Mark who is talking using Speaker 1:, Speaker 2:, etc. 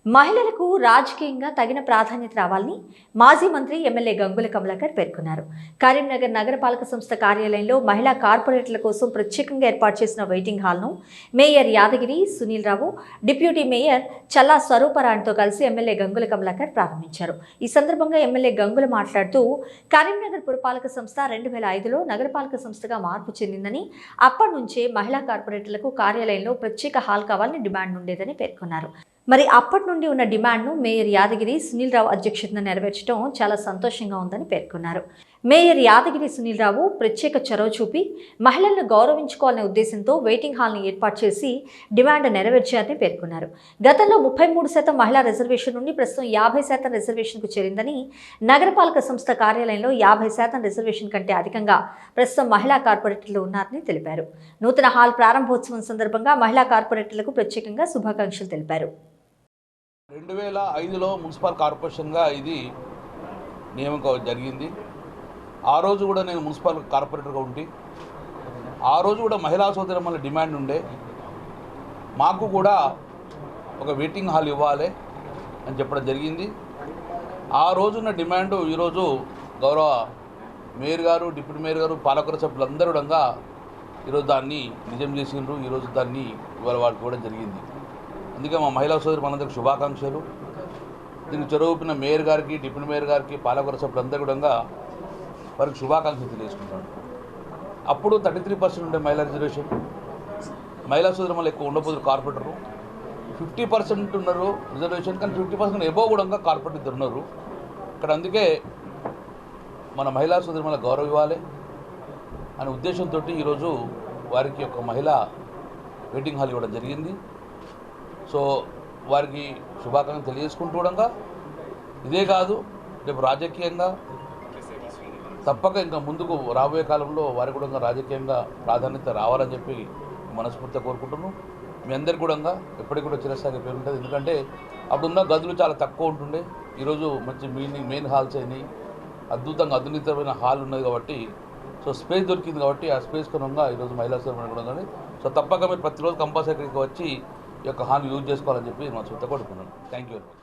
Speaker 1: మహిళలకు రాజకీయంగా తగిన ప్రాధాన్యత రావాలని మాజీ మంత్రి ఎమ్మెల్యే గంగుల కమలాకర్ పేర్కొన్నారు. కరీంనగర్ నగరపాలక సంస్థ కార్యాలయంలో మహిళా కార్పొరేటర్ల కోసం ప్రత్యేకంగా ఏర్పాటు చేసిన waiting హాల్ను mayor Yadagiri Sunil Rao, deputy mayor చల్లా స్వరూపరాణితో కలిసి ఎమ్మెల్యే గంగుల కమలాకర్ ప్రారంభించారు. ఈ సందర్భంగా ఎమ్మెల్యే గంగుల మాట్లాడుతూ కరీంనగర్ పురపాలక సంస్థ 2005లో నగరపాలక సంస్థగా మార్పు చెందిందని, అప్పటి నుంచే మహిళా కార్పొరేటర్లకు కార్యాలయంలో ప్రత్యేక హాల్ కావాలని డిమాండ్ ఉండేదని పేర్కొన్నారు. మరి అప్పటి నుండి ఉన్న డిమాండ్ను మేయర్ యాదగిరి సునీల్ రావు అధ్యక్షతన నెరవేర్చడం చాలా సంతోషంగా ఉందని పేర్కొన్నారు. మేయర్ యాదగిరి సునీల్ రావు ప్రత్యేక చొరవ చూపి మహిళలను గౌరవించుకోవాలనే ఉద్దేశంతో వెయిటింగ్ హాల్ని ఏర్పాటు చేసి డిమాండ్ నెరవేర్చారని పేర్కొన్నారు. గతంలో 33% మహిళా రిజర్వేషన్ నుండి ప్రస్తుతం 50% రిజర్వేషన్కు చేరిందని, నగరపాలక సంస్థ కార్యాలయంలో 50% రిజర్వేషన్ కంటే అధికంగా ప్రస్తుతం మహిళా కార్పొరేటర్లు ఉన్నారని తెలిపారు. నూతన హాల్ ప్రారంభోత్సవం సందర్భంగా మహిళా కార్పొరేటర్లకు ప్రత్యేకంగా శుభాకాంక్షలు తెలిపారు.
Speaker 2: 2005లో మున్సిపల్ కార్పొరేషన్గా ఇది నియామకం జరిగింది. ఆ రోజు కూడా నేను మున్సిపల్ కార్పొరేటర్గా ఉండి ఆ రోజు కూడా మహిళా సోదరుల డిమాండ్ ఉండే, మాకు కూడా ఒక వెయిటింగ్ హాల్ ఇవ్వాలి అని చెప్పడం జరిగింది. ఆ రోజున్న డిమాండ్ ఈరోజు గౌరవ మేయర్ గారు, డిప్యూటీ మేయర్ గారు, పాలకవర్గ సభ్యులందరూ కూడా ఈరోజు దాన్ని నిజం చేసిండ్రు. ఈరోజు దాన్ని ఇవాళ వాళ్ళకి కూడా జరిగింది. అందుకే మా మహిళా సోదరు మనందరికి శుభాకాంక్షలు. దీనికి చొరవూపిన మేయర్ గారికి, డిప్యూటీ మేయర్ గారికి, పాలకవర్గ సభ్యులందరూ కూడా వారికి శుభాకాంక్షలు తెలియజేసుకుంటాను. అప్పుడు 33% ఉండే మహిళా రిజర్వేషన్, మహిళా సోదరు మళ్ళీ ఎక్కువ ఉండబోతున్నారు. కార్పొరేటరు 50% ఉన్నారు రిజర్వేషన్, కానీ 50% ఎబో కూడా కార్పొరేటర్ ఉన్నారు ఇక్కడ. అందుకే మన మహిళా సోదరు మళ్ళీ గౌరవం ఇవ్వాలి అనే ఉద్దేశంతో ఈరోజు వారికి ఒక మహిళా వెయిటింగ్ హాల్ ఇవ్వడం జరిగింది. సో వారికి శుభాకాంక్షలు తెలియజేసుకుంటూ కూడా ఇదే కాదు, రేపు రాజకీయంగా తప్పక ఇంకా ముందుకు రాబోయే కాలంలో వారికి కూడా రాజకీయంగా ప్రాధాన్యత రావాలని చెప్పి మనస్ఫూర్తిగా కోరుకుంటున్నాను. మీ అందరికీ కూడా ఎప్పటికి కూడా చిరస్థాయి పేరు ఉంటుంది. ఎందుకంటే అప్పుడున్న గదులు చాలా తక్కువ ఉంటుండే, ఈరోజు మంచి మెయిన్ హాల్స్ అయినాయి, అద్భుతంగా అధునితమైన హాల్ ఉన్నది కాబట్టి, సో స్పేస్ దొరికింది కాబట్టి ఆ స్పేస్ కొనంగా ఈరోజు మహిళా సోదరులు కూడా కానీ, సో తప్పక మీరు ప్రతిరోజు కంపల్సరీగా వచ్చి ఈ యొక్క హాల్ యూజ్ చేసుకోవాలని చెప్పి మా సొంత కోరుకున్నాను. Thank you very much.